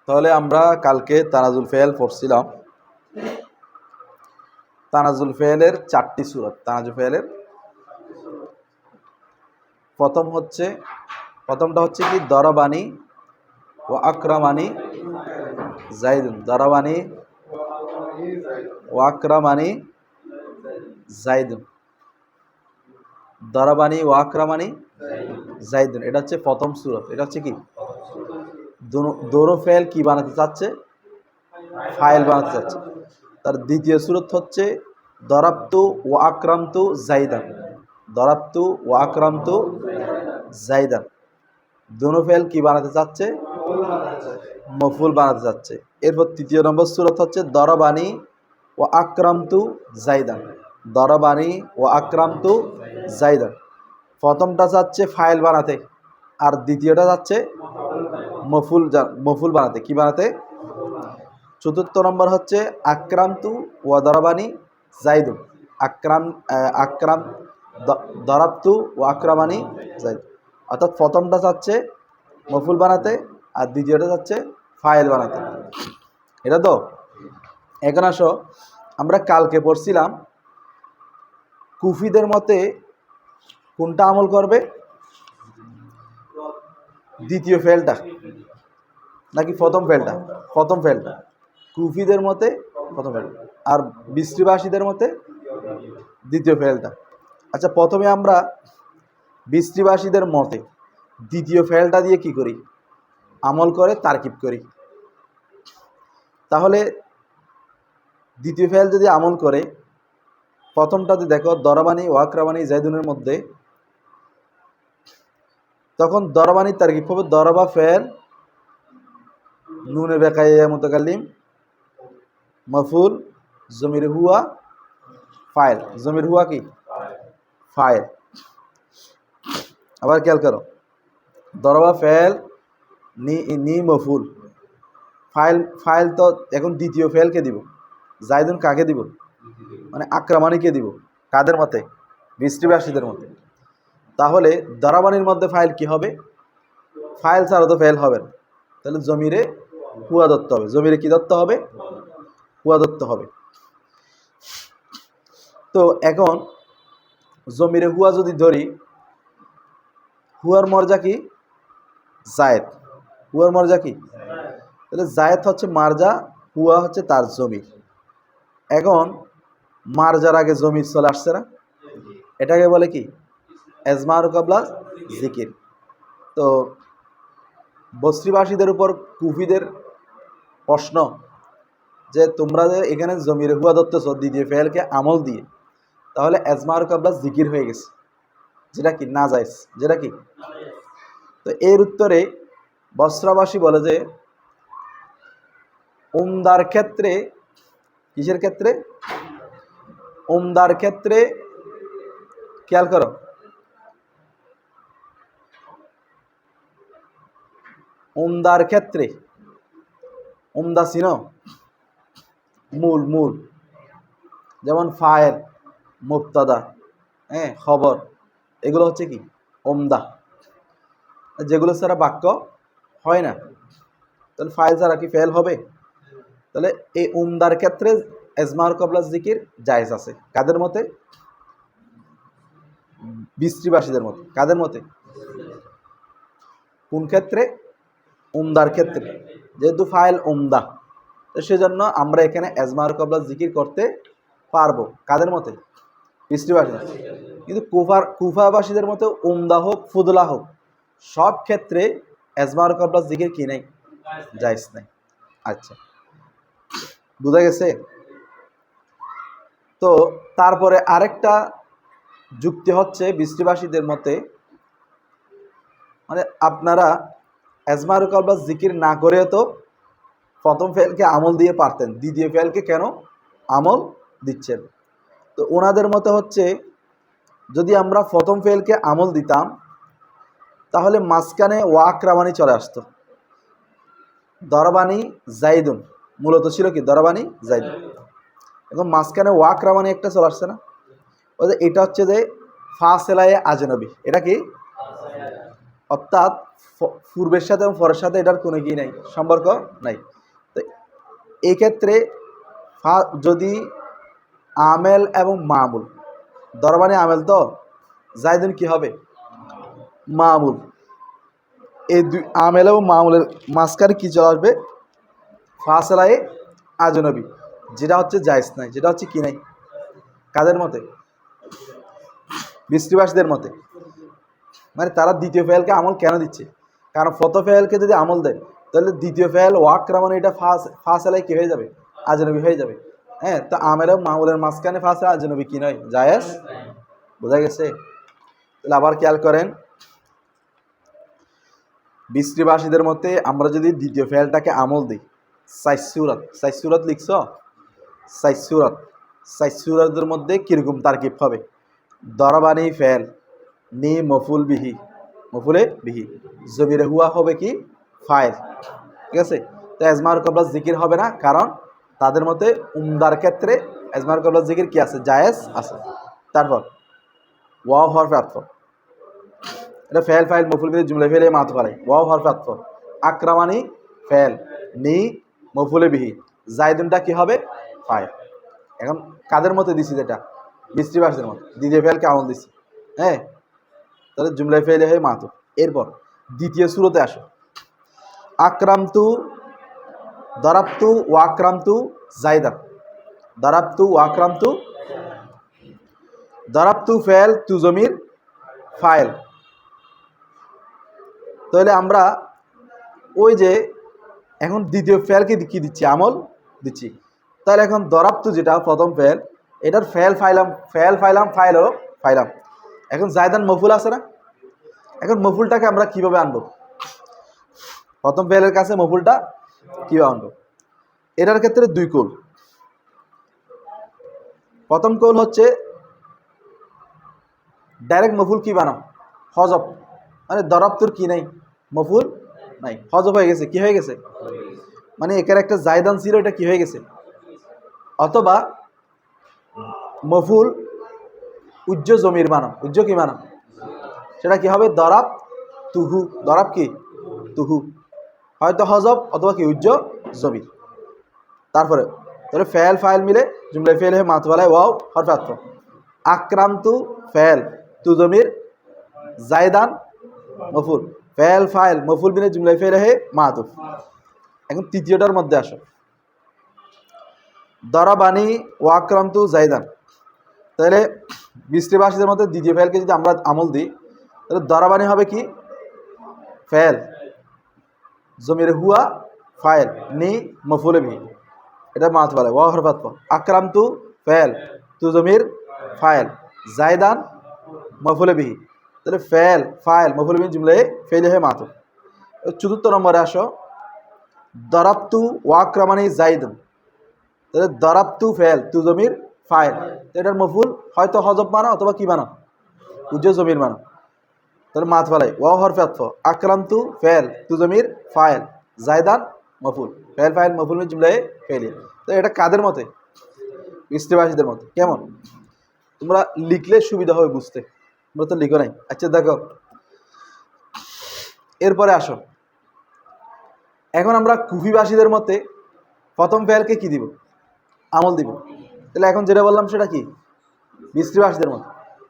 তাহলে আমরা কালকে তানাজুল ফেল পড়ছিলাম। তানাজুল ফেলের 4টি সূরত। তানাজুল ফেলের প্রথমটা হচ্ছে কি দরাবানি ও আকরামানি জাইদুন। দরাবানি ও আকরামানি জাইদুন। দরাবানি ও আকরামানি জাইদুন, এটা হচ্ছে প্রথম সূরত। এটা হচ্ছে কি দোনো ফেল কি বানাতে চাচ্ছে? ফাইল বানাতে চাচ্ছে। তার দ্বিতীয় সূরত হচ্ছে দরাবতু ও আকরামতু জাইদান। দরাবতু ও আকরামতু জাইদান, দোনো ফেল কি বানাতে চাচ্ছে? মফুল বানাতে চাচ্ছে। এরপর তৃতীয় নম্বর সূরত হচ্ছে দরাবানি ও আকরামতু জাইদান। দরাবানি ও আকরামতু জাইদান, প্রথমটা চাচ্ছে ফাইল বানাতে, আর দ্বিতীয়টা চাচ্ছে মফুল বানাতে। কি বানাতে? চতুর্থ নম্বর হচ্ছে আক্রামতু ওয়া দরাবানি জাইদুন। আক্রাম দরাবতু ও আক্রামানি জাইদ। অর্থাৎ প্রথমটা চাচ্ছে মফুল বানাতে, আর দ্বিতীয়টা চাচ্ছে ফাইল বানাতে। এটা তো এখন আসো, আমরা কালকে পড়ছিলাম কুফিদের মতে কোনটা আমল করবে? দ্বিতীয় ফেলটা নাকি প্রথম ফেলটা? প্রথম ফেলটা। কুফিদের মতে প্রথম ফেলটা, আর বৃষ্টিবাসীদের মতে দ্বিতীয় ফেলটা। আচ্ছা, প্রথমে আমরা বৃষ্টিবাসীদের মতে দ্বিতীয় ফেলটা দিয়ে কি করি? আমল করে তারকিব করি। তাহলে দ্বিতীয় ফেল যদি আমল করে, প্রথমটাতে দেখো দরাবানি ওয়াকরাবানি জাইদুনের মধ্যে, তখন দরাবানি তারকিব হবে দরাবা ফেল নুনে বেকাইয়া মুতাকাল্লিম মফুল জমির হুয়া ফাইল। জমির হুয়া কি? ফাইল। আবার খেয়াল করো, দরাবা ফেল নি মফুল ফাইল। তো এখন দ্বিতীয় ফেলকে দিব, জাইদুন কাকে দিব? মানে আক্রামানিকে দিব। কাদের মতে? বৃষ্টিবাসীদের মতে। তাহলে দরাবানির মধ্যে ফাইল কি হবে? ফাইল ছাড়া তো ফেল হবে না, তাহলে জমিরে হুয়া দত্ত হবে। জমিরে কি দত্ত হবে? হুয়া দত্ত হবে। তো এখন জমিরে হুয়া যদি ধরি, হুয়ার মর্জা কি? জায়েদ। হুয়ার মর্জা কি? তাহলে জায়েদ হচ্ছে মার্জা, হুয়া হচ্ছে তার জমির। এখন মার্জার আগে জমির চলে আসছে না, এটাকে বলে কি? এজমার কাবলা জিকির। তো বস্ত্রীবাসীদের উপর কুফিদের প্রশ্ন যে তোমরা যে এখানে জমির হুয়া ধরতেছ দ্বিতীয় ফেলকে আমল দিয়ে, তাহলে এজমার কাবলা জিকির হয়ে গেছে, যেটা কি না জায়েজ, যেটা কি। তো এর উত্তরে বস্ত্রাবাসী বলে যে উমদার ক্ষেত্রে, কিসের ক্ষেত্রে? উমদার ক্ষেত্রে খেয়াল করো, উমদার ক্ষেত্রে, উমদা চিনো? মূল যেমন ফায়েল, মুবতাদা, খবর, এগুলো হচ্ছে কি? উমদা। যেগুলো ছাড়া বাক্য হয় না, তাহলে ফাইল ছাড়া কি ফেল হবে? তাহলে এই উমদার ক্ষেত্রে এজমার কবলা জিকির জায়েজ আছে। কাদের মতে? বৃষ্টিবাসীদের মতে। কাদের মতে? কোন ক্ষেত্রে? উমদার ক্ষেত্রে। যেহেতু ফাইল উমদা, তো সেজন্য আমরা এখানে এজমার কবলা জিকির করতে পারবো। কাদের মতে? বৃষ্টিবাসী। কিন্তু কুফাবাসীদের মতে উমদা হোক ফুদলা হোক, সব ক্ষেত্রে এজমার কবলা জিকির কি নেই? জায়েজ নাই। আচ্ছা, বুঝা গেছে? তো তারপরে আরেকটা যুক্তি হচ্ছে বৃষ্টিবাসীদের মতে, মানে আপনারা এজমার কবলা জিকির না করেও তো প্রথম ফেলকে আমল দিয়ে পারতেন, দ্বিতীয় ফেলকে কেন আমল দিচ্ছেন? তো ওনাদের মতে হচ্ছে যদি আমরা প্রথম ফেলকে আমল দিতাম, তাহলে মাঝখানে ওয়াকরামানি চলে আসতো। দরবানি জাইদুন মূলত ছিল কি? দরবানি জাইদুন। এখন মাঝখানে ওয়াকরামানি একটা চলে আসছে না, এটা হচ্ছে যে ফাসেলায়ে আজনবী। এটা কি? অর্থাৎ পূর্বের সাথে এবং পরের সাথে এটার কোনো কি নাই, সম্পর্ক নাই। তো এই ক্ষেত্রে যদি আমেল এবং মামুল, দরবানি আমেল তো জাইদুন কি হবে মামুল, এই দুই আমেল এবং মামুলের মাঝখানে কি চলে আসবে ফাসলায়ে আজনবী, যেটা হচ্ছে জায়েজ নাই, যেটা হচ্ছে কি নাই কাদের মতে বৃষ্টিবাসীদের মতে। মানে তারা দ্বিতীয় ফেলকে আমল কেন দিচ্ছে, কারণ প্রথম ফেলকে যদি আমল দেয় তাহলে দ্বিতীয় ফেল ওয়াক্রামান এটা ফাসলায় কি হয়ে যাবে আজনবী হয়ে যাবে। হ্যাঁ, তো আমের এবং মামুলের মাঝখানে ফাসলা আজনবী কি নয় জায়েজ, বোঝা গেছে। তাহলে আবার খেয়াল করেন, বৃষ্টিবাসীদের মতে আমরা যদি দ্বিতীয় ফেলটাকে আমল দিই, সাইসুরত লিখছ, সাইসুরতের মধ্যে কিরকম তারকিব হবে, দরবানি ফেল নি মফুল বিহি, মফুলে বিহি, জমিরে হুয়া হবে কি ফাইল, ঠিক আছে। তো এজমার কবলা জিকির হবে না, কারণ তাদের মতে উমদার ক্ষেত্রে এজমার কবলা জিকির কি আছে জায়েজ আছে। তারপর ওয়াও হরফে আতফ, এটা ফেল ফাইল মফুল বিহি জুমলা ফেলে মাতফ আলাই, ওয়াও হরফে আতফ, আকরামানি ফেল নি মফুলে বিহি, জাইদুনটা কি হবে ফাইল। এখন কাদের মতে দিছি, যেটা বৃষ্টিবাসীদের মতে দ্বিতীয় ফেলকে আমল দিছি। হ্যাঁ, তাহলে জুমলায় ফেলে হয়ে মাতু। এরপর দ্বিতীয় সূরাতে আসো, আকরামতু দারাবতু ওয়াকরামতু জাইদান, দারাবতু ওয়াকরামতু, দারাবতু ফেল তু জমির ফাইল। তাহলে আমরা ওই যে এখন দ্বিতীয় ফেলকে কি দিচ্ছি আমল দিচ্ছি, তাহলে এখন দরাবতু যেটা প্রথম ফেল, এটার ফেল ফাইলাম ফাইলও ফাইলাম, এখন জায়দান মফুল আছে না, এখন মফুলটাকে আমরা কিভাবে আনবো, প্রথম ফেলের কাছে মফুলটা কিভাবে আনবো, এটার ক্ষেত্রে দুই কৌল। প্রথম কৌল হচ্ছে ডাইরেক্ট মফুল কি বানাও হজব, মানে দরাবতুর কি নাই মফুল নাই, হজব হয়ে গেছে, কি হয়ে গেছে, মানে এখানে একটা জায়দান ছিল, এটা কি হয়ে গেছে। অথবা মফুল উজ্জ জমির মানো, উজ্জ কি মানো, সেটা কি হবে দরাব তুহু, দরাব কি তুহু, হয়তো হজব অথবা কি উজ্জ জমির। তারপরে তাহলে ফেল ফাইল মিলে জুমলা ফেল হয়ে মাতওয়ালায় ওয়াও হরফে আতফ, আক্রান্তু ফেল তু জমির জায়দান মফুল, ফেল ফাইল মফুল মিলে জুমলা ফেল হয়ে মাতুফ। এখন তৃতীয়টার মধ্যে আসো, দরাবানি ওয়াক্রামতু জাইদান, তাহলে বৃষ্টিবাসীদের মধ্যে দ্বিতীয় ফেলকে যদি আমরা আমল দিই, তাহলে দরাবানি হবে কি ফেল জমির হুয়া ফাইল নি মফুলে ভি, এটা মাত বলে ওয়া হরফ আতফ, আকরামতু ফেল তু জমির ফাইল জাইদান মফুলে বিহি, তাহলে ফেল ফাইল মফুলে বিহি জুমলে ফেলে হে মাতুফ। চতুর্থ নম্বরে আসো, দরাবতু ওয়াক্রামানি জাইদান, তাহলে দরাবতু ফেল তু জমির ফাইল, এটার মফুল হয়তো হজব মানো অথবা কি মানো উজ্জ জমির মানো, তাহলে মাত ফালাই ওয়া হরফে আতফ, আকরামতু ফেল তু জমির ফাইল জায়দান মফুল, ফেল ফাইল মফুল জুমলায় ফেলি। তো এটা কাদের মতে বৃষ্টিবাসীদের মতে। কেমন তোমরা লিখলে সুবিধা হবে বুঝতে, তোমরা তো লিখো নাই। আচ্ছা দেখো, এরপরে আসো, এখন আমরা কুফিবাসীদের মতে প্রথম ফেলকে কি দিব আমল দিব, তাহলে এখন যেটা বললাম সেটা কি বৃষ্টিবাসীদের মতো।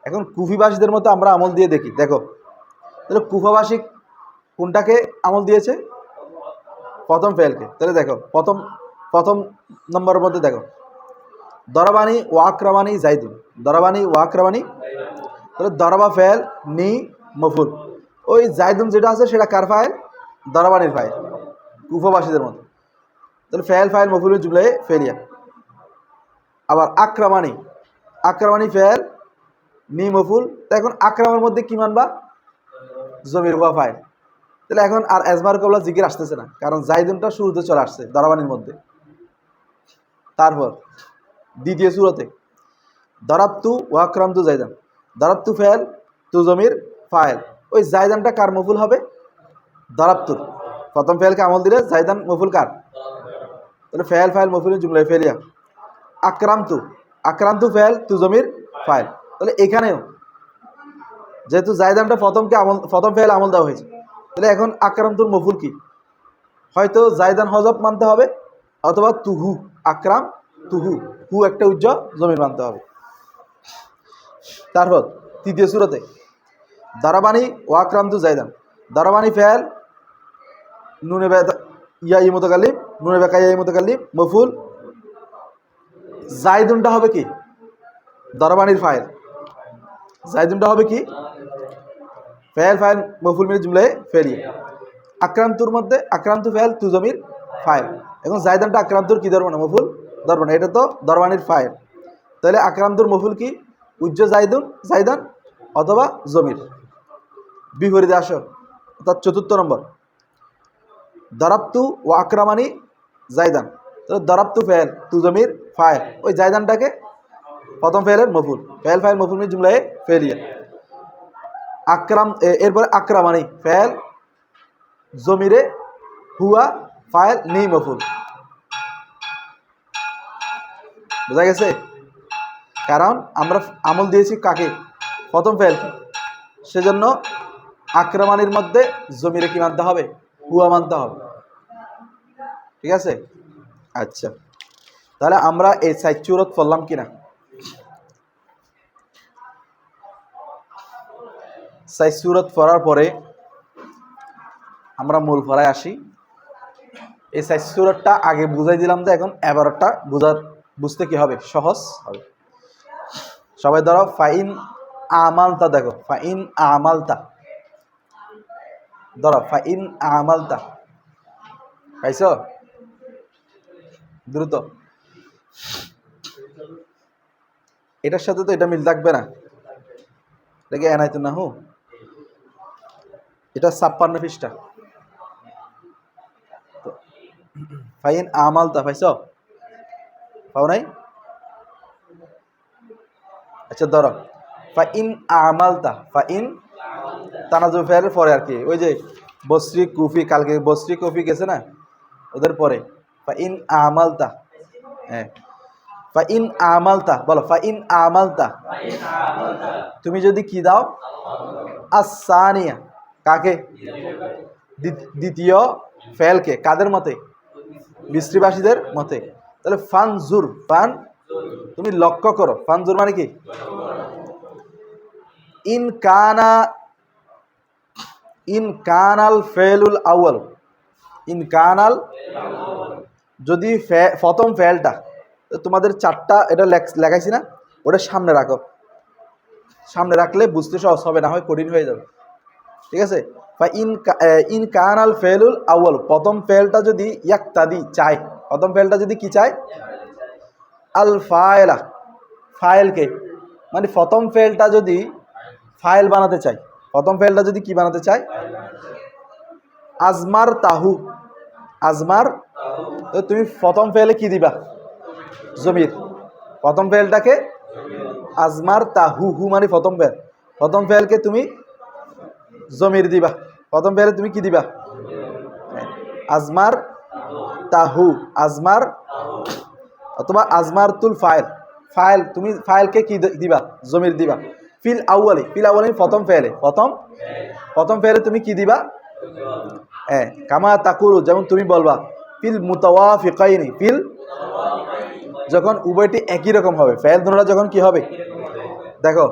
এখন কুফিবাসীদের মতো আমরা আমল দিয়ে দেখি, দেখো তাহলে কুফাবাসী কোনটাকে আমল দিয়েছে প্রথম ফেলকে, তাহলে দেখো প্রথম নম্বরের মধ্যে দেখো দরাবানি ওয়াক্রামানি জাইদুন, দরাবানি ওয়াক্রামানি, তাহলে দরাবা ফেল নি মফুল, ওই জাইদুন যেটা আছে সেটা কার ফাইল দরাবানির ফাইল কুফাবাসীদের মতো, তাহলে ফেল ফাইল মফুল জুমলে ফেলিয়া। আবার আক্রামানি, আক্রামানি ফেল নি মফুল, তো এখন আক্রামের মধ্যে কি মানবা জমির হুয়া ফাইল, তাহলে এখন আর এজমার কবলা জিকির আসতেছে না, কারণ জাইদুনটা শুরুতে চলে আসছে দরাবানির মধ্যে। তারপর দ্বিতীয় সূরাতে দরাবতু ওয়াক্রামতু জাইদান, দরাবতু ফেল তু জমির ফাইল, ওই জাইদানটা কার মফুল হবে দরাবতুর, প্রথম ফেলকে আমল দিলে জাইদান মফুল কার, তাহলে ফেল ফাইল মফুল জুমলায় ফেলিয়া। আক্রামতু, আক্রামতু ফেল তু জমির ফাইল, তাহলে এখানেও যেহেতু জাইদানটা প্রথম ফেল আমল দেওয়া হয়েছে, তাহলে এখন আকরামতুর মফুল কি? হয়তো জায়দান হজব মানতে হবে, অথবা তুহু, আকরাম তুহু, হু একটা উজ্জ জমির মানতে হবে। তারপর তৃতীয় সূরাতে দারাবানি ও আকরামতু জায়দান, দারাবানি ফেল নুনে ইয়াই মুতাকাল্লিম, নুনে বেকা ইয়াই মুতাকাল্লিম মফুল, জায়দুনটা হবে কি? দারাবানির ফাইল, জায়দুনটা হবে কি? ফেল ফাইল মফুল মিনে জুমলায় ফেলিয়ে। আক্রান্তুর মধ্যে আক্রান্ত ফেল তু জমির ফাইল। এখন জায়দানটা আক্রান্তর কি ধরবো না? মফুল ধরবো না, এটা তো দরবানির ফাইল। তাহলে আক্রান্তর মফুল কি? উজ্জ জায়দুন, জায়দান অথবা জমির। বিপরীতে আসো, অর্থাৎ চতুর্থ নম্বর দরাবতু ও আক্রামানি জায়দান। তো দরাবতু ফেল তু জমির ফাইল, ওই জায়দানটাকে প্রথম ফেলের মফুল, ফেল ফাইল মফুল মিনে জুমলায় ফেলিয়ে। আকরাম এরপরে আকরামানি ফেল জমিরে হুয়া ফাইল নি মফুল। বোঝা গেছে? কারণ আমরা আমল দিয়েছি কাকে? প্রথম ফেল, সেজন্য আকরামানির মধ্যে জমিরে কি মানতে হবে? হুয়া মানতে হবে। ঠিক আছে? আচ্ছা, তাহলে আমরা এই সাইচুরত পড়লাম কিনা? সাইচুরত পড়ার পরে আমরা মূল পড়ায় আসি। এই সাইচুরতটা আগে বুঝাই দিলাম, তো এখন এবারটা বুঝতে কি হবে? সহজ হবে। সবাই ধরো ফাইন আমালতা, দেখো ফাইন আমালতা, ধরো ফাইন আমালতা, পাইছ? দ্রুত, এটার সাথে তো এটা মিল থাকবে না, দেখে এনাইতো না হু, এটা 56 পৃষ্ঠা। ফাইন আমালতা পাইছ? পাও নাই? আচ্ছা ধরো ফাইন আমালতা, ফাইন তানাজু ফেলের পরে আর কি, ওই যে বসরি কুফি, কালকে বসরি কুফি গেছে না, ওদের পরে ফাইন আমালতা। হ্যাঁ, ফাইন আমালতা, বলো ফাইন আমালতা, তুমি যদি কি দাও? আসানিয়া, কাকে? দ্বিতীয় ফেলকে, কাদের মতে? মিস্ত্রিবাসীদের মতে। তাহলে ফানজুর, ফান তুমি লক্ষ্য করো, ফানজুর মানে কি? ইন কানাল ফেলুল আউয়াল, ইন কানাল, যদি প্রথম ফেলটা, তোমাদের চারটা এটা লেখাইছি না, ওটা সামনে রাখো, সামনে রাখলে বুঝতে সহজ হবে, না হয় কঠিন হয়ে যাবে। ঠিক আছে? ইন কানাল ফেলুল আউয়াল, প্রথম ফেলটা যদি ইয়াক্তাদি চায়, প্রথম ফেলটা যদি কি চায়? আল ফায়লা, ফাইলকে, মানে প্রথম ফেলটা যদি ফাইল বানাতে চাই, প্রথম ফেলটা যদি কি বানাতে চায়? আজমার তাহু, আজমার, তুমি প্রথম ফেলে কি দিবা? জমির। প্রথম ফেলটাকে আজমার তাহু, হু মানে প্রথম ফেল, প্রথম ফেলকে তুমি জমির দিবা, প্রথম ফেলে তুমি কি দিবা? আজমার তাহু, আজমার, অথবা আজমার তুল ফাইল, ফাইল তুমি ফাইলকে কি দিবা? জমির দিবা। ফিল আউয়ালি, ফিল আউয়ালি প্রথম ফেলে, প্রথম ফেলে তুমি কি দিবা? হ্যাঁ, কামা তাকুরু, যেমন তুমি বলবা ফিল মুতাওয়াফিকাইনি, ফিল যখন উভয়টি একই রকম হবে, ফেল দুটোটা যখন কি হবে? দেখো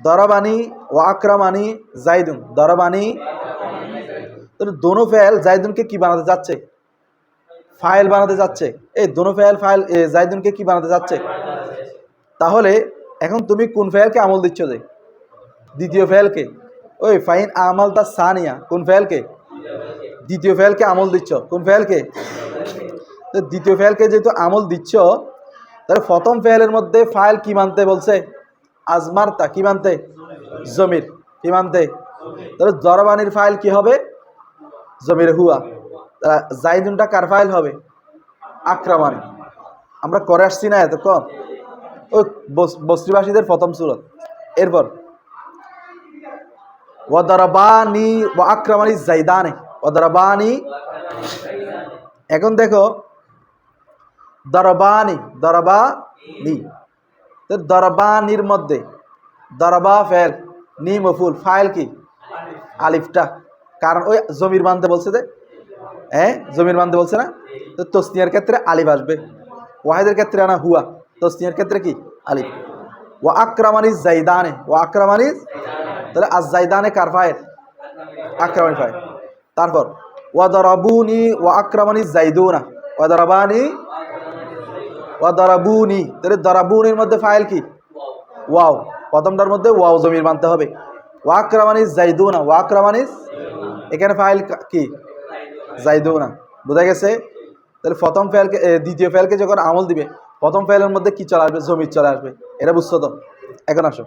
দরাবানি ও আকরামানি জাইদুন, দরাবানি, দোনো ফেল জাইদুনকে কি বানাতে যাচ্ছে? ফাইল বানাতে যাচ্ছে। এই দোনো ফেল ফাইল জাইদুনকে কি বানাতে যাচ্ছে? তাহলে এখন তুমি কোন ফেলকে আমল দিচ্ছ? যে দ্বিতীয় ফেলকে, ওই ফাইন আমল তা সানিয়া, কোন ফেলকে? দ্বিতীয় ফেলকে আমল দিচ্ছ। কোন ফেলকে? তো দ্বিতীয় ফেলকে যেহেতু আমল দিচ্ছ, তাহলে প্রথম ফেলের মধ্যে ফাইল কি মানতে বলছে? আজমারতা, কি মানতে? জমির, কি মানতে? তাহলে দরবানির ফাইল কি হবে? জমির হুয়া। জাইদুনটা কার ফাইল হবে? আকরামানি। আমরা করে আসছি না এতক্ষণ, ওই বস্তিবাসীদের প্রথম সূরত। এরপর ওয়াদারাবানি ওয়া আকরামানি জাইদানে, ওয়াদারাবানি, এখন দেখো দরবানি, দরবানি, তো দরবানির মধ্যে দরবা ফেল, নি মফুল, ফাইল কি? আলিফটা, কারণ ওই জমির বানতে বলছে যে, হ্যাঁ জমির বানতে বলছে না, তো তসনিয়ার ক্ষেত্রে আলিফ আসবে, ওয়াহিদের ক্ষেত্রে আনা হুয়া, তসনিয়ার ক্ষেত্রে কি আলিফ। ওয়া আকরামানিজ জাইদানে, ওয়া আকরামানিজ, তাহলে আজ জাইদানে কার ফাইল, আকরামানি ফাইল। তারপর ওয়া দারাবুনি ওয়া আকরামানিজ জাইদুনা, ওয়া দারাবানি ওয়া দারাবুনি, তাহলে দারাবুনির মধ্যে ফাইল কি ওয়াও, প্রথমটার মধ্যে ওয়াও জমির মানতে হবে। ওয়া আকরামানিজ জাইদুনা, ওয়া আকরামানিজ, এখানে ফাইল কি জাইদুনা, বোঝা গেছে। তাহলে প্রথম ফেলকে দ্বিতীয় ফেলকে যখন আমল দিবে, প্রথম ফেলের মধ্যে কি চলে আসবে, জমির চলে আসবে, এটা বুঝছো তো। এখন আসো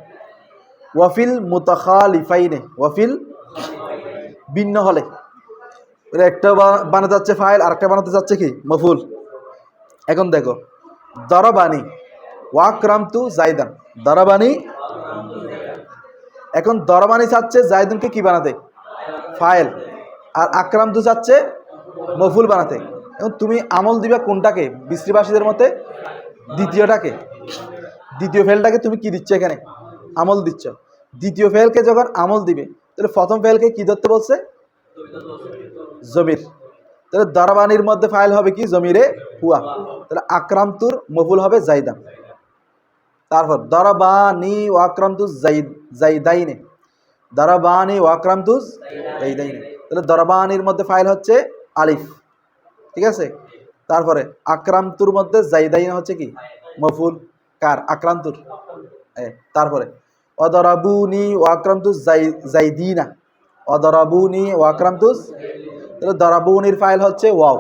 ওয়াফিল মুতাখালিফাইনে, ওয়াফিল ভিন্ন হলে, একটা বানাতে যাচ্ছে ফাইল আর একটা বানাতে যাচ্ছে কি মফুল। এখন দেখো দরাবানি ওয়াকরামতু জাইদান, দরাবানি, এখন দরাবানি চাচ্ছে জাইদুনকে কি বানাতে ফাইল, আর আকরামতু চাচ্ছে মফুল বানাতে। এখন তুমি আমল দিবা কোনটাকে, বিশ্রীবাসীদের মতে দ্বিতীয়টাকে, দ্বিতীয় ফেলটাকে তুমি কি দিচ্ছ এখানে আমল দিচ্ছ। দ্বিতীয় ফেলকে যখন আমল দিবে তাহলে প্রথম ফেলকে কি ধরতে বলছে জমির, তাহলে দরবানির মধ্যে ফাইল হবে কি জমিরে হুয়া, তাহলে আকরামতুর মফুল হবে জাইদান। তারপর দরবানি ওয়াকরামতু জাইদাইনে, দরবানি ওয়াকরামতু জাইদাইনে, তাহলে দরবানির মধ্যে ফাইল হচ্ছে আলিফ, ঠিক আছে। তারপরে আকরামতুর মধ্যে জাইদাইনে হচ্ছে কি মফুল, কার আকরামতুর। তারপরে অদরাবুনি ওয়াকরামতু জাইদিনা, অদরাবুনি ওয়াকরামতু, তাহলে দরাবুনির ফাইল হচ্ছে ওয়াও,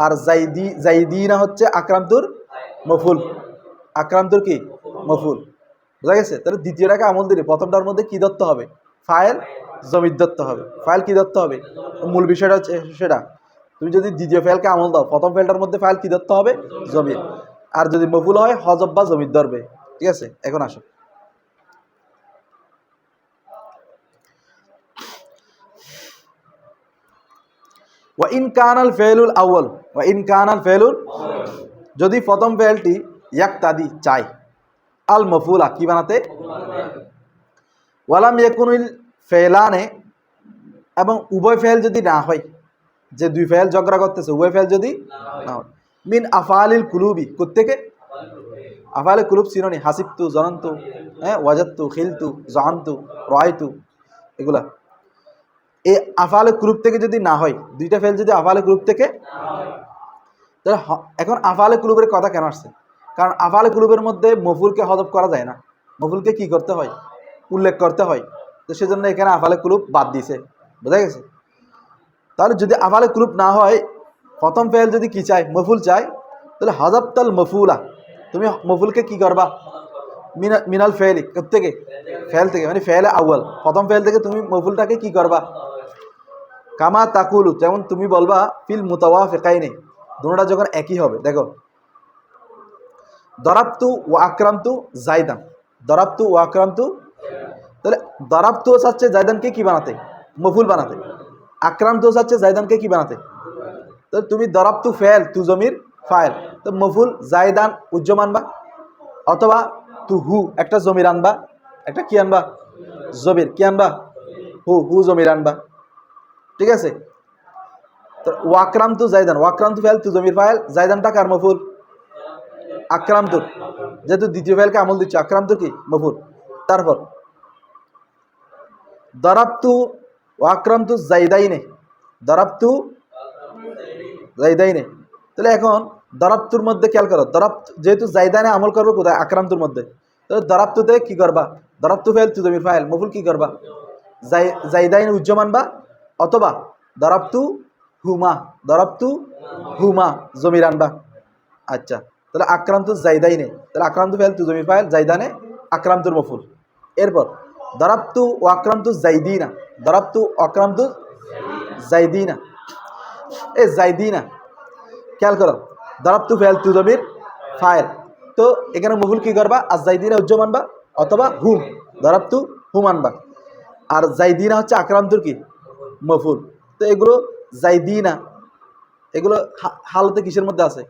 আর জাইদিনা হচ্ছে আকরামতুর মফুল, আকরামতুর কি মফুল, বুঝা গেছে। তাহলে দ্বিতীয়টাকে আমল দিলে প্রথমটার মধ্যে কি ধরতে হবে ফাইল জমির ধরতে হবে, ফাইল কি ধরতে হবে, মূল বিষয়টা হচ্ছে সেটা। তুমি যদি দ্বিতীয় ফেলকে আমল দাও প্রথম ফেলটার মধ্যে ফাইল কি ধরতে হবে জমির, আর যদি মফুল হয় হজব বা জমির ধরবে, ঠিক আছে। এখন আসো ওয়া ইন কানাল ফেলুল আউয়াল, ওয়া ইন কানাল ফেলুল, যদি প্রথম ফেলটি ইয়াকতাদি চাই আল মফুলা কি বানাতে, ওয়ালাম ইয়াকুনুল ফেলানে, এবং উভয় ফেল যদি না হয়, যে দুই ফেল ঝগড়া করতেছে উভয় ফেল যদি না হয়, মিন আফআলিল কুলুবি, কোত্থেকে আফআলে কুলুব চিনোনি, হাসিবতু জনন্তু, ওয়াজাদতু খিলতু জানতু রায়তু, এগুলা এই আফআলে কুলুব থেকে যদি না হয়, দুইটা ফেল যদি আফআলে কুলুব থেকে, তাহলে এখন আফআলে কুলুবের কথা কেন আসছে, কারণ আফআলে কুলুবের মধ্যে মফুলকে হযফ করা যায় না, মফুলকে কি করতে হয় উল্লেখ করতে হয়, তো সেজন্য এখানে আফআলে কুলুব বাদ দিয়েছে, বোঝা গেছে। তাহলে যদি আফআলে কুলুব না হয়, প্রথম ফেল যদি কি চায় মফুল চায়, তাহলে হাযাবতাল মফুলা, তুমি মফুলকে কি করবা মিনাল ফেলি থেকে, ফেল থেকে, মানে ফেলে আউয়াল প্রথম ফেল থেকে তুমি মফুলটাকে কি করবা, কামা তাকুলু, যেমন তুমি বলবা ফিল মুতাওয়াফিকাইনি, দুটোটা যখন একই হবে। দেখো দরাবতু ওয়া আকরামতু জাইদান, দরাবতু ওয়া আকরামতু, তাহলে দরাবতু চাচ্ছে জাইদানকে কি বানাতে মফুল বানাতে, আকরামতু চাচ্ছে জাইদানকে কি বানাতে, তো তুমি দরাবতু ফেল তু জমির ফাইল, তো মফুল জাইদান উজ্জম আনবা, অথবা তু হু একটা জমির আনবা, একটা কি আনবা জমির, কি আনবা হু জমির আনবা, ঠিক আছে। তো ওয়াকরামতু জাইদান, ওয়াকরামতু ফেল তু জমির ফাইল, জাইদানটা কার মফুল আকরামতুর, যেহেতু দ্বিতীয় ফেলকে আমল দিচ্ছে আকরামতুর কি মফুল। তারপর দরাবতু ওয়াকরামতু জাইদাইনে, দরাবতু জাইদাইনে, তাহলে এখন দরাবতুর মধ্যে খেয়াল করো, যেহেতু জাইদানে আমল করবে কোথায় আকরামতুর মধ্যে, তাহলে দরাবতুতে কি করবা, দরাবতু ফেল তু জমির ফাইল মফুল কি করবা জাইদাইনে উজ্জম আনবা, অথবা দরাবতু হুমা, দরাবতু হুমা জমির আনবা। আচ্ছা, তাহলে আক্রান্ত জাইদাইনে, তাহলে আক্রান্ত ফেল তু জমির ফাইল জাইদানে আক্রান্তর মফুল। এরপর দরাবতু ও আক্রান্ত জাইদিনা, দরাবতু আক্রান্ত জাইদিনা, জাইদিনা খেয়াল করো, দরাবতু ফেল তু জমির ফাইল, তো এখানে মফুল কি করবা আর জাইদিনা উজ্জম আনবা, অথবা হুম দরাবতু হুম আনবা, আর জাইদিনা হচ্ছে আক্রান্তর কি মফুল। তো এগুলো জাইদিনা, এগুলো হালতে কিসের মধ্যে আছে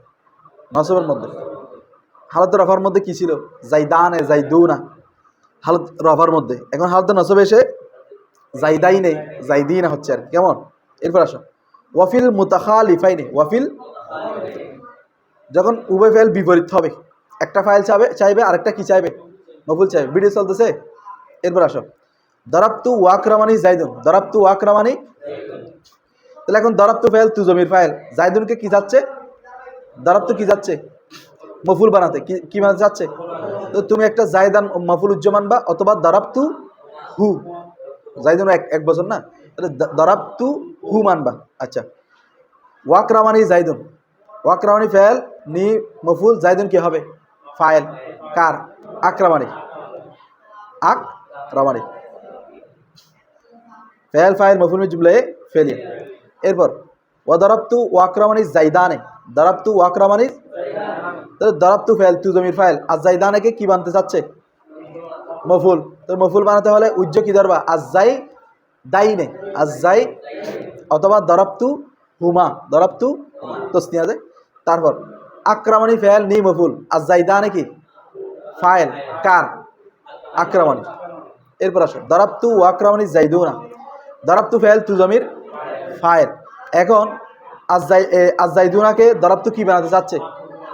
নসবের মধ্যে, হালতে রফার মধ্যে কি ছিল জাইদানে জাইদুনা, হালত রফার মধ্যে, এখন হালতে নসবে এসে জাইদাইনে জাইদিনা হচ্ছে আর কি, কেমন? এরপর আসো ওয়াফিল মুতাখালিফাইনে, ওয়াফিল যখন উভয় ফাইল বিপরীত হবে, একটা ফাইল চাইবে আরেকটা কি চাইবে? মফুল চাইবে। ভিডিও চলতেছে? এরপর আসো দরাবতু ওয়াকরামানি জাইদুন, দরাবতু ওয়াকরামানি। তাহলে এখন দরাবতু ফাইল তু জমির ফাইল, জাইদুনকে কি যাচ্ছে? দরাবতু কি যাচ্ছে? মফুল বানাতে। কি বানাতে যাচ্ছে? তো তুমি একটা জাইদান মফুল উজ্জমান বা অথবা দরাবতু হু, জাইদুন এক বছর না, তাহলে দরাবতু হু মানবা। আচ্ছা ওয়াকরামানি জাইদুন, ওয়াকরামানি ফাইল নি মফুল, জাইদুন কি হবে? ফাইল কার? আকরামানি, আকরামানি ফাইল ফাইল মফুল মিন জুমলায়ে ফেলিয়া। এরপর ওয়া দরাবতু ওয়াকরামানি জাইদানে, দরাবতু ওয়াকরামানি, তাহলে দরাবতু ফাইল তু জমির ফাইল, আর জাইদানেকে কি বানাতে চাচ্ছে? মফুল। তো মফুল বানাতে হলে উজ্জ কি ধরবা? আজাই দাইনে, আজাই অথবা দরাবতু হুমা, দরাবতু তসনিয়া দে। তারপর আকরামানি ফাইল নি মফুল, আজাইদানে কি? ফাইল কার? আকরামানি। এরপর আসো দরাবতু ওয়াকরামানি জাইদুনা, দরাবতু ফাইল তু জমির ফাইল। এখন আজাইদুনাকে দরাবতু কি বানাতে চাচ্ছে?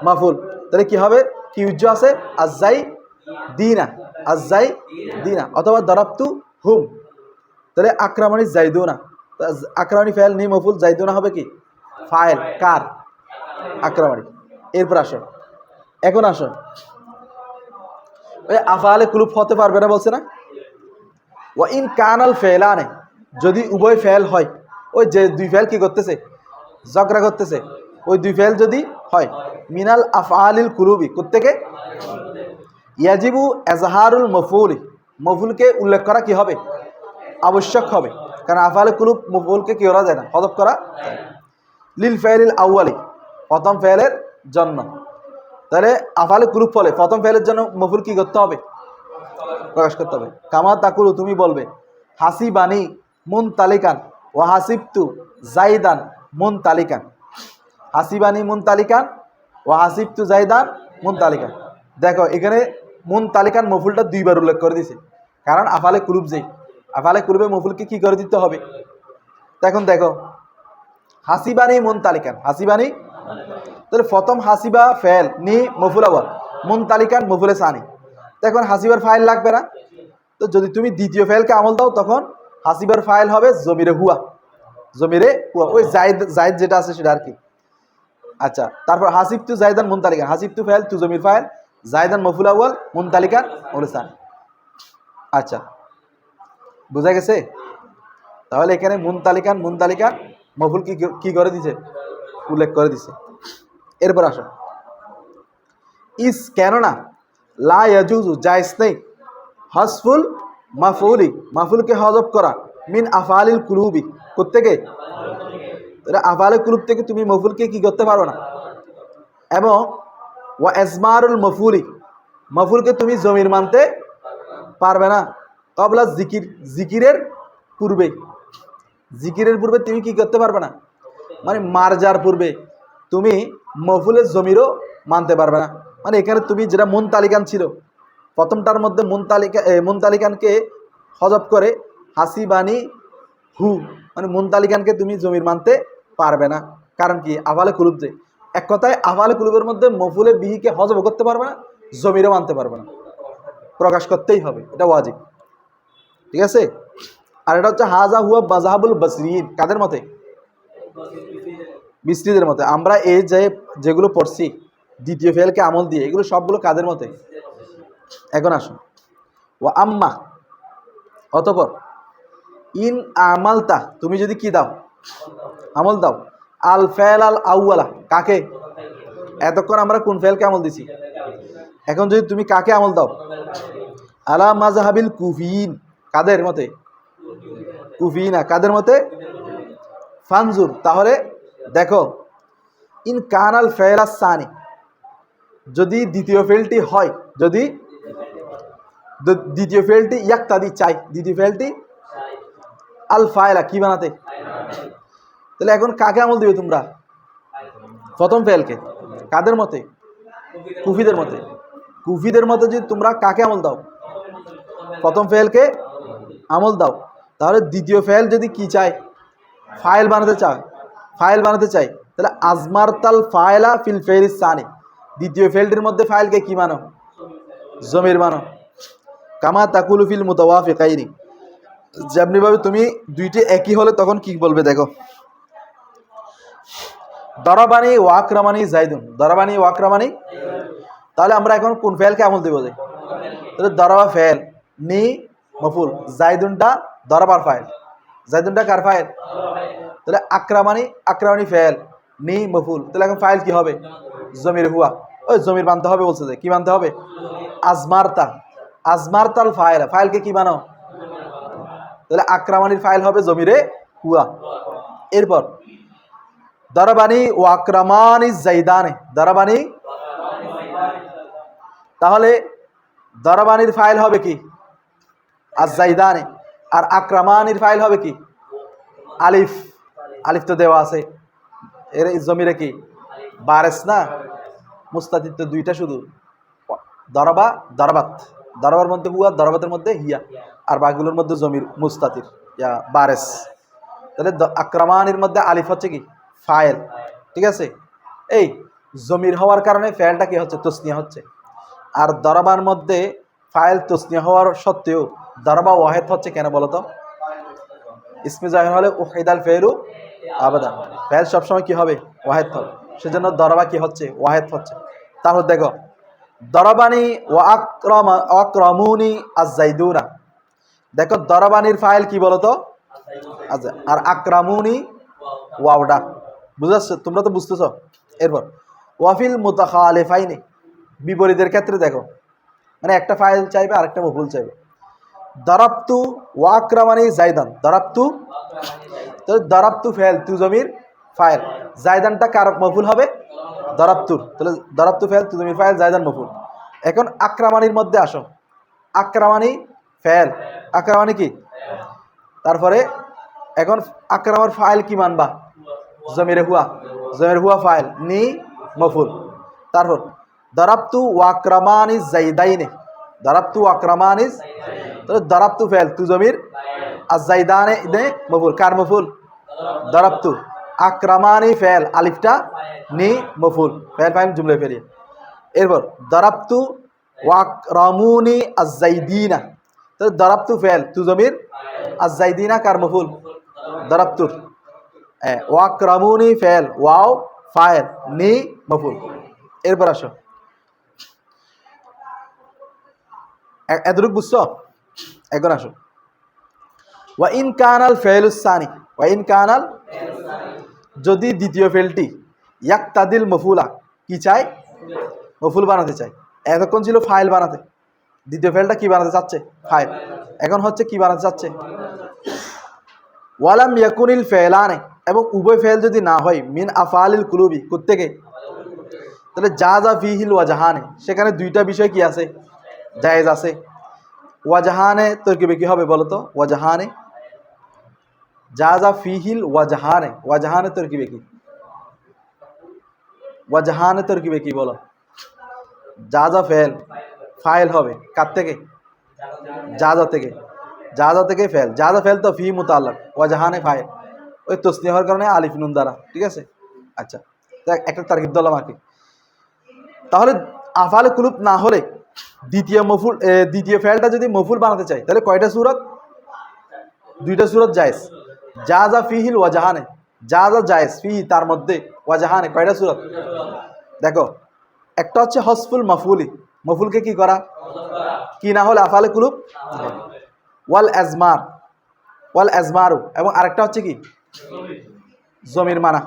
মাফুল। তাহলে কি হবে? কি উজ্জ আছে? আজাই দিনা, আজাই দিনা অথবা দরাবতু হুম। তাহলে আকরামানি জাইদুনা, আকরামানি ফাইল নি মফুল, জাইদুনা হবে কি? ফাইল কার? আকরামানি। এরপর আসো, এখন আসো ওই আফআলে কুলুব হতে পারবে না বলছে না? ওয়া ইন কানাল ফেলানে, যদি উভয় ফেল হয়, ওই যে দুই ফেল কি করতেছে? ঝগড়া করতেছে, ওই দুই ফেল যদি হয়, মিনাল আফআলিল কুলুবি, কোত্থেকে? ইয়াজিবু এজহারুল মফুলি, মফুলকে উল্লেখ করা কি হবে? আবশ্যক হবে, কারণ আফআলে কুলুব মফুলকে কি করা যায় না? হযফ করা যায়। লিল ফাইলিল আউয়ালি, প্রথম ফেলের জন্য। তাহলে আফআলে কুলুব ফলে প্রথম ফেলের জন্য মফুল কি করতে হবে? প্রকাশ করতে হবে। কামা তাকুলু, তুমি বলবে হাসিবানি মুনতালিকান ওয়া হাসিবতু জাইদান মুনতালিকান, হাসিবানি মুনতালিকান ওয়া হাসিবতু জাইদান মুনতালিকান। দেখো এখানে মুনতালিকান মফুলটা দুইবার উল্লেখ করে দিয়েছে, কারণ আফআলে কুলুব যেই, আফআলে কুলুবে মফুলকে কি করে দিতে হবে? এখন দেখো হাসিবানি মুনতালিকান, হাসিবানি, তাহলে প্রথম হাসিবা ফেল নি মফুল আওয়াল, মুনতালিকান মফুলে সানি। এখন হাসিবার ফাইল লাগবে না, তো যদি তুমি দ্বিতীয় ফাইলকে আমল দাও তখন হাসিবার ফাইল হবে জমিরে হুয়া, জমিরে হুয়া, ওই জাইদ যেটা আছে সেটা আর কি। আচ্ছা তারপর হাসিবতু জাইদান মুনতালিকান, হাসিবতু ফাইল তু জমির ফাইল, জাইদান মফুল আউয়াল, মুনতালিকান মফুলে সানি। আচ্ছা বোঝা গেছে? তাহলে এখানে মুনতালিকান মুনতালিকান মফুল কি করে দিছে? উল্লেখ করে দিছে। এরপর আসো ইস, কেননা লা ইয়াজুজু, জায়েজ নেই, হাসফুল মাফউলি, মাফুলকে হযফ করা, মিন আফআলিল কুলুবি, কোত্থেকে? তাহলে আফআলে কুলুব থেকে তুমি মফুলকে কি করতে পারো না। এবং ওয়া ইজমারুল মফুলি, মফুলকে তুমি জমির মানতে পারবে না। ক্বাবলা জিকির, জিকিরের পূর্বে, জিকিরের পূর্বে তুমি কি করতে পারবে না, মানে মারজার পূর্বে তুমি মফুলের জমিরও মানতে পারবে না। মানে এখানে তুমি যেটা মুনতালিকান ছিল, প্রথমটার মধ্যে মুনতালিকানকে হযফ করে হাসিবানি হু, মানে মুনতালিকানকে তুমি জমির মানতে পারবে না। কারণ কি? আফআলে কুলুব যে, এক কথায় আফআলে কুলুবের মধ্যে মফুলে বিহিকে হযফ করতে পারবে না, জমিরও মানতে পারবে না, প্রকাশ করতেই হবে, এটা ওয়াজিব। ঠিক আছে? আর এটা হচ্ছে হাজা হুয়া মাযহাবুল বসরিয়িন, কাদের মতে? বিসরিদের মতে। আমরা এই যেগুলো পড়ছি দ্বিতীয় ফেলকে আমল দিয়ে, এগুলো সবগুলো কাদের মতে? এখন আসুন ওয়া আম্মা, অতঃপর ইন আমালতা, তুমি যদি কি দাও? আমল দাও। আল ফেল আল আউয়ালা, কাকে? এতক্ষণ আমরা কোন ফেলকে আমল দিছি, এখন যদি তুমি কাকে আমল দাও? আলা মাযহাবিল কুফিয়িন, কাদের মতে? কুফিয়িনা, কাদের মতে? ফানজুর, তাহলে দেখো ইন কানাল ফেল আস-সানি, যদি দ্বিতীয় ফেলটি হয়, যদি দ্বিতীয় ফেলটি ইয়াক্তাদি চাই, দ্বিতীয় ফেলটি আল ফায়লা কি বানাতে, তাহলে এখন কাকে আমল দিবে তোমরা? প্রথম ফেলকে। কাদের মতে? কুফিদের মতে। কুফিদের মতে যদি তোমরা কাকে আমল দাও? প্রথম ফেলকে আমল দাও, তাহলে দ্বিতীয় ফেল যদি কি চায়, ফাইল বানাতে চায়, তাহলে আজমারতাল ফাইলা ফিল ফেরিস সানি, দ্বিতীয় ফেলটির মধ্যে ফাইলকে কি মানো, জমির মানো। কামা তাকুলু ফিল মুতাওয়াফিকাইনি, যেমনিভাবে তুমি দুইটি একই হলে তখন কি বলবে দেখো। দরাবানি ওয়াকরামানি জাইদুন, দরাবানি ওয়াকরামানি, তাহলে আমরা এখন কোন ফেলকে আমল দেবো যে, তাহলে দরাবা ফেল, নি মফুল, জাইদুনটা দরাবার ফাইল, জাইদুনটা কার ফাইল, তাহলে আক্রামানি ফেল, নি মফুল, তাহলে এখন ফাইল কি হবে, জমির হুয়া। ওই জমির মানতে হবে বলছে যে, কি মানতে হবে, আজমারতাল ফাইল, ফাইলকে কি মানো, তাহলে আক্রামানির ফাইল হবে জমিরে হুয়া। এরপর দরাবানি ও আক্রামানি জাইদানে, দরাবানি, তাহলে দরাবানির ফাইল হবে কি, আর জাইদানে, আর আক্রামানির ফাইল হবে কি, আলিফ, আলিফ তো দেওয়া আছে, এর জমিরে কি বারেস না, মুস্তাতির তো দুইটা শুধু, দরাবা দরাবাত, দরাবার মধ্যে হুয়া, দরাবাতের মধ্যে হিয়া, আর বাকিগুলোর মধ্যে জমির মুস্তাতির ইয়া বারেস। তাহলে আক্রামানির মধ্যে আলিফ হচ্ছে কি ফাইল, ঠিক আছে। এই জমির হওয়ার কারণে ফাইলটা কি হচ্ছে, তসনিয়া হচ্ছে। আর দরাবার মধ্যে ফাইল তসনিয়া হওয়ার সত্ত্বেও দরাবা ওয়াহেদ হচ্ছে কেন বলতো, ইসমে জাহির হলে ওয়াহিদাল ফেলু আবাদান, ফেল সবসময় কি হবে, ওয়াহেদ হবে, সেজন্য দরাবা কি হচ্ছে, ওয়াহেদ হচ্ছে। তাহলে দেখো দরাবানি ওয়া আক্রামুনি আজ-জাইদুনা, দেখো দরাবানির ফাইল কি বলতো, আর আক্রামুনি ওয়াওডা, বুঝাচ্ছে, তোমরা তো বুঝতেছ। এরপর ওয়াফিল মুতাখালিফাইনি, বিপরীতের ক্ষেত্রে দেখো, মানে একটা ফাইল চাইবে আর একটা মফুল চাইবে। দরাবতু ওয়া আক্রামানি জাইদান, দরাবতু, তো দরাবতু ফেল, তু জমির ফাইল, জাইদানটা কার মফুল হবে, দরাবতুর, তাহলে দরাবতু ফেল, তু জমির ফাইল, জাইদান মফুল। এখন আক্রামানির মধ্যে আসো, আক্রামানি ফেল, আক্রামানি কি, তারপরে এখন আক্রামার ফাইল কি মানবা, জমিরে হুয়া, জমির হুয়া ফাইল, নি মফুল। তারপর দরাবতু ওয়াক্রামানি জাইদাইনে, দরাবতু ওয়াক্রামানি, তাহলে দরাবতু ফেল, তু জমির, আর জাইদানে দে মফুল, কার মফুল, দরাবতু, আক্রামানি ফেল, আলিফটা নি মফুল, ফেল ফাইল জুমলে ফেলিয়ে। এরপর দরাবতু ওয়াক্রামুনি আজ-জাইদিনা, তাহলে দরাবতু ফেল, তু জমির, আজ-জাইদিনা কার মফুল, দরাবতুর, ওয়াক্রামুনি ফেল, ওয়াও ফাইল, নি মফুল। এরপর আসো, এতটুকু বুঝছো, এখন আসো ওয়া ইন কানাল ফেলুস সানি, ওয়া ইন কানাল, যদি দ্বিতীয় ফেলটি ইয়াকতাদিল মফুলা, কি চাই, মফুল বানাতে চাই। এতক্ষণ ছিল ফাইল বানাতে, দ্বিতীয় ফেলটা কি বানাতে চাচ্ছে, ফাইল, এখন হচ্ছে কি বানাতে চাচ্ছে, ওয়ালাম ইয়াকুনিল ফেলানে, এবং উভয় ফেল যদি না হয়, মিন আফআলিল কুলুবি, কোত্থেকে, তাহলে জাযা ফিহিল ওয়াজাহানে, সেখানে দুইটা বিষয় কি আছে, জায়েজ আছে। ওয়াজাহানে তরকিবে কি হবে বলো তো, ওয়াজাহানে, জাযা ফিহিল ওয়াজাহানে, ওয়াজাহানে তরকিবে কি, ওয়াজাহানে তরকিবে কি বলো, জাযা ফেল, ফাইল হবে কার থেকে, জাযা থেকে, জাযা থেকে ফেল, জাযা ফেল তো ফি মুতাআল্লাক, ওয়াজাহানে ফাইল, ওই তসনিয়া হওয়ার কারণে আলিফ নুন দ্বারা, ঠিক আছে। আচ্ছা, একটা তারকিব দিলাম আর কি। তাহলে আফআলে কুলুব না হলে দ্বিতীয় ফেলটা যদি মফুল বানাতে চাই, তাহলে কয়টা সূরত, দুইটা সূরত জায়েজ। জাযা ফিহিল ওয়াজাহানে, জাযা জায়েজ, ফি তার মধ্যে, ওয়াজাহানে কয়টা সূরত, দেখো একটা হচ্ছে হসফুল মাফুলি, মফুলকে কি করা, কি না হলে আফআলে কুলুব, ওয়াল আজমার, ওয়াল আজমারু, এবং আরেকটা হচ্ছে কি, জমির মানা।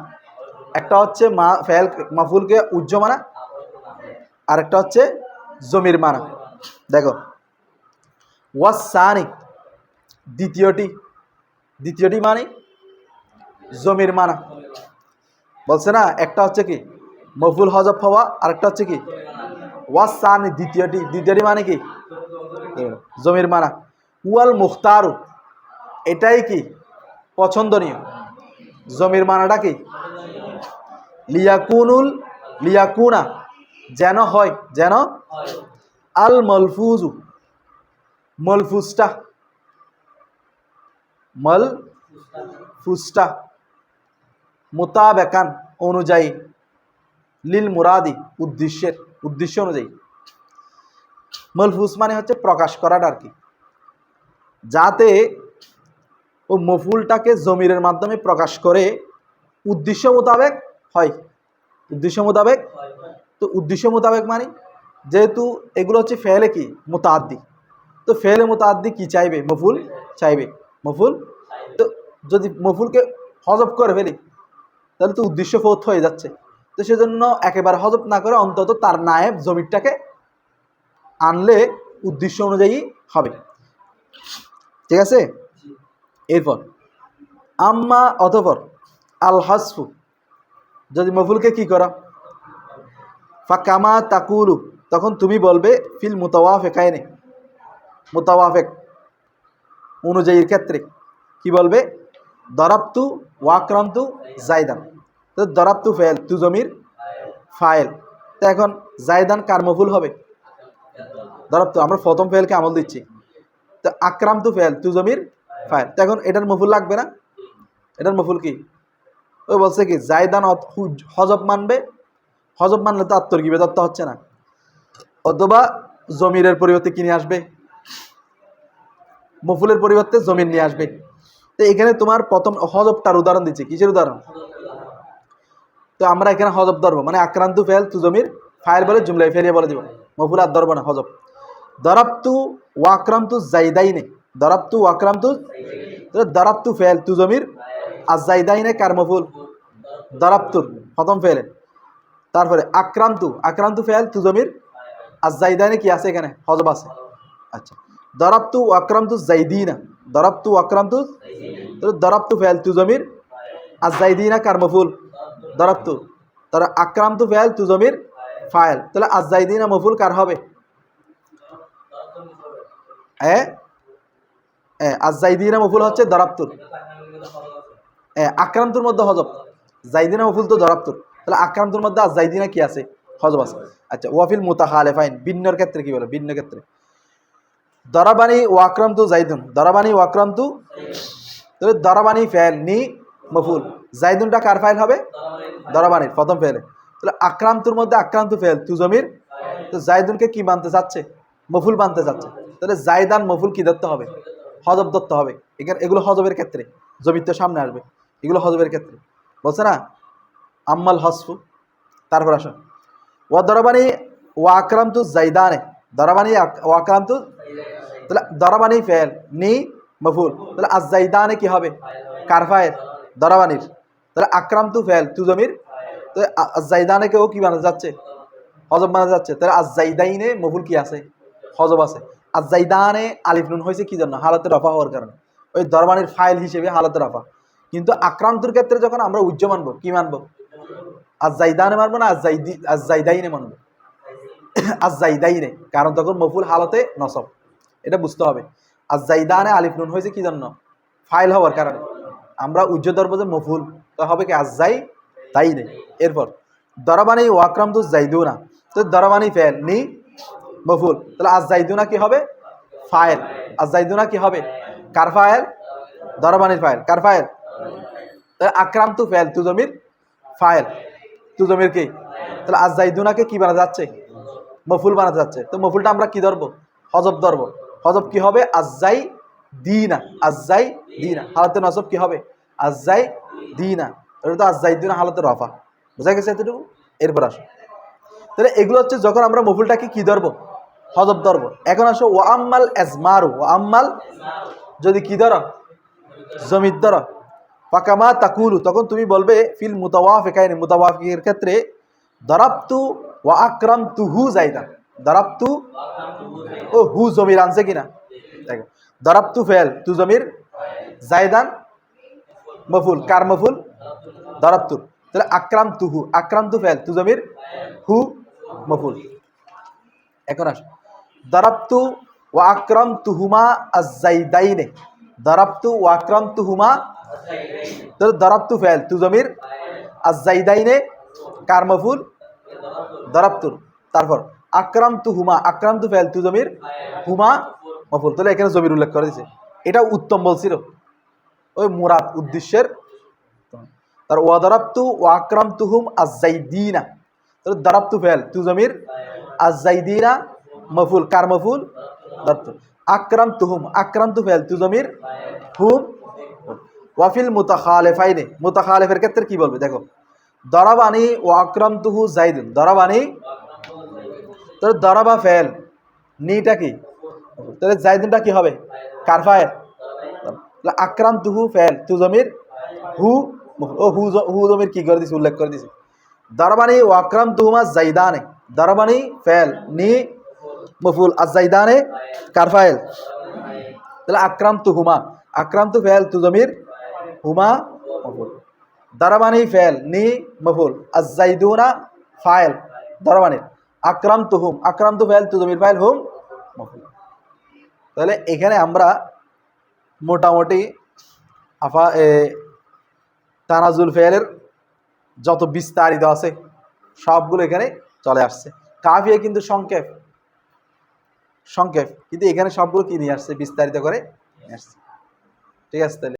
একটা হচ্ছে ফেল মাফুলকে উজ্জ মানা, আরেকটা হচ্ছে জমির মানা। দেখো ওয়াসানি, দ্বিতীয়টি মানে জমির মানা, বলছে না, একটা হচ্ছে কি মফুল হযফ হওয়া, আরেকটা হচ্ছে কি ওয়াসানি, দ্বিতীয়টি মানে কি জমির মানা। ওয়াল মুখতারু, এটাই কি পছন্দনীয়, জমির মানাটা কি, লিয়াকুনা, যেন হয়, যেন, আল মলফুজু, মলফুজটা, মাল ফুস্তা মোতাবেকান অনুযায়ী, লিল মুরাদি উদ্দেশ্য অনুযায়ী। মলফুস মানে হচ্ছে প্রকাশ করাটা আর কি, যাতে ও মফুলটাকে জমিরের মাধ্যমে প্রকাশ করে উদ্দেশ্য মোতাবেক হয়। উদ্দেশ্য মোতাবেক, তো উদ্দেশ্য মোতাবেক মানে যেহেতু এগুলো হচ্ছে ফেলে কি মুতাআদ্দি, তো ফেলে মুতাআদ্দি কি চাইবে, মফুল চাইবে, মফুল। তো যদি মফুলকে হজব করে ফেলি তাহলে তো উদ্দেশ্য ফৌত হয়ে যাচ্ছে। তো সেজন্য একেবারে হজব না করে অন্তত তার নায়েব জমিরটাকে আনলে উদ্দেশ্য অনুযায়ী হবে। ঠিক আছে। এরপর আম্মা অতঃপর আল হাসফু, যদি মফুলকে কি করা, ফাকামা তাকুলু, তখন তুমি বলবে ফিল মুতাওয়াফিকাইনে, মুতাওয়াফিক অনুযায়ীর ক্ষেত্রে কি বলবে, দরাবতু ওয়াকরামতু জাইদান। তো দরাবতু ফেল, তু জমির ফাইল। তো এখন জাইদান কার মফুল হবে, দরাবতু, আমরা প্রথম ফেলকে আমল দিচ্ছি। তো আকরামতু ফেল, তু জমির ফাইল। তো এখন এটার মফুল লাগবে না, এটার মফুল কি, ওই বলছে কি জাইদান হজব মানবে, হজব মানলে তো আত্মর্গিবে দত্ত হচ্ছে না, অথবা জমিরের পরিবর্তে কি নিয়ে আসবে, মফুলের পরিবর্তে জমির নিয়ে আসবে। তো এখানে তোমার প্রথম হজবটার উদাহরণ দিচ্ছি, কিসের উদাহরণ, তো আমরা এখানে হজব ধরবো, মানে আক্রান্ত ফেল তু জমির ফাইল বলে জুমলাই ফেরিয়ে বলে দিব, মফুল আর ধরবো না, হজব। দরাবতু ওয়াকরামতু জাইদাইনে, দরাবতু ওয়াকরামতু, দরাবতু ফেল তু জমির আর জাইদাইনে কার মফুল, দরাবতুর প্রথম ফেলে। তারপরে আক্রান্ত ফেল তু জমির আর জাইদাইনে কি আছে, এখানে হজব আছে। আচ্ছা, দরাবতু ওয়াকরামতু জাইদিনা, দরাবতু ওয়াকরামতু, দরাবতু ফেল তু জমির আর জাইদিনা কার মফুল, দরাবতু। তারা আক্রামতু ফেল তু জমির ফাইল, তাহলে আর জাইদিনা মফুল কার হবে, আর জাইদিনা মফুল হচ্ছে দরাবতুর, আক্রান্তুর মধ্যে হজব, জাইদিনা মফুল তো দরাবতুর, তাহলে আক্রান্তুর মধ্যে আর জাইদিনা কি আছে, হজব আছে। আচ্ছা, ওয়াফিল মুতাখালিফাইন, ভিন্নর ক্ষেত্রে কি বলে, ভিন্ন ক্ষেত্রে দরাবানি ওয়াকরামতু জাইদুন, দরাবানি ওয়াকরামতু, তাহলে দরাবানি ফেল নি মফুল, জাইদুনটা কার ফাইল হবে, দরাবানির প্রথম ফেলে। তাহলে আক্রান্তুর মধ্যে আক্রান্তু ফেল তু জমির, তো জাইদুনকে কি মানতে চাচ্ছে, মফুল মানতে চাচ্ছে, তাহলে জাইদান মফুল কি ধরতে হবে, হজব ধরতে হবে। এখানে এগুলো হজবের ক্ষেত্রে, জমির তো সামনে আসবে, এগুলো হজবের ক্ষেত্রে বলছে না, আম্মাল হসফু। তারপর আসো ওয়া দরাবানি ওয়া আক্রামতু জাইদানে, দরাবানি ওয়া আক্রামতু, তাহলে দরাবানি ফেল নি মফুল, তাহলে আজ জাইদানে কি হবে, কার ফাইল, দরাবানির। তাহলে আক্রামতু ফেল তু জমির, তো আজ জাইদানে কেও কি বানা যাচ্ছে, হজব বানা যাচ্ছে। তাহলে আজ জাইদাইনে মফুল কি আছে, হজব আছে। আজ জাইদানে আলিফ নুন হয়েছে কি জন্য, হালাতে রফা হওয়ার কারণে, ওই দরবানির ফাইল হিসেবে হালাতে রফা। কিন্তু আক্রান্তুর ক্ষেত্রে যখন আমরা উজ্জ মানবো, কি মানবো, আজ জাইদানে মানবো না আজ জাইদাইনে মানবো, আজ জাইদাইনে, কারণ তখন মফুল হালতে নসব, এটা বুঝতে হবে। আজ জাইদানে আলিফ নুন হয়েছে কি জন্য, ফাইল হওয়ার কারণে, আমরা উজ্জ ধরবো যে মফুল, তো হবে কি আজ জাইদাইনে। এরপর দরাবানি ওয়াকরামতু জাইদুনা, তো দরাবানি ফেল নি মফুল, তাহলে আজ জাইদুনা কি হবে, ফাইল, আজ জাইদুনা কি হবে, কার ফাইল, দরাবানির ফাইল, কার ফাইল, তাহলে আক্রামতু ফেল তু জমির ফাইল, তু জমির কি, তাহলে আজ জাইদুনাকে কি বানা যাচ্ছে, মফুল বানাতে যাচ্ছে। তো মফুলটা আমরা কি ধরবো, হজব ধরবো। হজব কি হবে, আজ্জাই দিনা, আজ্জাই দিনা, হালতে নসব কি হবে, আজ্জাই দিনা, এটা তো আজ্জাই দিনা হালতে রফা, বোঝা গেছে এতটুকু। এরপর আসো, তাহলে এগুলো হচ্ছে যখন আমরা মফুলটাকে কি ধরবো, হজব ধরবো। এখন আসো ওয়া আম্মাল আজমারু, ওয়া আম্মাল যদি কি ধরো, জমির ধরো, ফাকামা তাকুলু, তখন তুমি বলবে ফিল মুতাওয়াফিকাইনি, মুতাওয়াফিকের ক্ষেত্রে দরাবতু ওয়া আকরামতুহু জাইদান, দরাবতু ও হু জমির আনছে কিনা দেখো, দরাবতু ফেল তু জমির জাইদান মফুল, কার মফুল, দরাবতুর। তাহলে আকরামতুহু, আকরামতু ফেল তু জমির হু মফুল। এখন আসো দরাবতু ওয়া আকরামতুহুমা আজ-জাইদাইনে, দরাবতু ওয়া আকরামতুহুমা, তাহলে দরাবতু ফেল তু জমির আজ-জাইদাইনে কার মফুল, দরাবতুর। তারপর আক্রামতু হুমা, আক্রামতু ফেল তু জমির হুমা মফুল, তাহলে এখানে জমির উল্লেখ করে দিয়েছে, এটা উত্তম বলছিল, ওই মুরাদ উদ্দেশ্যের। তার ওয়াদারাবতু ওয়া আকরামতুহুম আজ-জাইদিনা, তাহলে দারাবতু ফেল তু জমির, আজ-জাইদিনা মফুল, কার মফুল? দারাবতু। আকরামতুহুম, আকরামতু ফেল তু জমির, হুম। ওয়াফিল মুতাখালিফাইনি, মুতাখালিফের ক্ষেত্রে কি বলবে দেখো, দরাবানি ওয়া আকরামতুহু জাইদুন, দরাবানি, তাহলে দরাবা ফেল, নিটা কি, তাহলে জাইদুনটা কি হবে? কার ফাইল? আকরামতুহু ফেল তু জমির, হু, ও হু, হু জমির কি করে দিছি, উল্লেখ করে দিছি। দারবানি ওয়া আকরামতুহুমা জাইদানে, দারবানি ফেল, নি মফুল, আজ-জাইদানে কার ফাইল? তাহলে আকরামতুহুমা, আকরামতু ফেল তু জমির, হুমা মফুল, দারবানি ফেল, নি মফুল, আজ-জাইদুনা ফাইল দারবানি, আকরামতুহুম, আকরামতু ফেল তু জমির ফাইল, হুম মফুল। তাহলে এখানে আমরা মোটামুটি তানাজুল ফেলের যত বিস্তারিত আছে সবগুলো এখানে চলে আসছে। কাফিয়া কিন্তু সংক্ষেপ, সংক্ষেপ, কিন্তু এখানে সবগুলো কি নিয়ে আসছে, বিস্তারিত করে নিয়ে আসছে। ঠিক আছে তাহলে।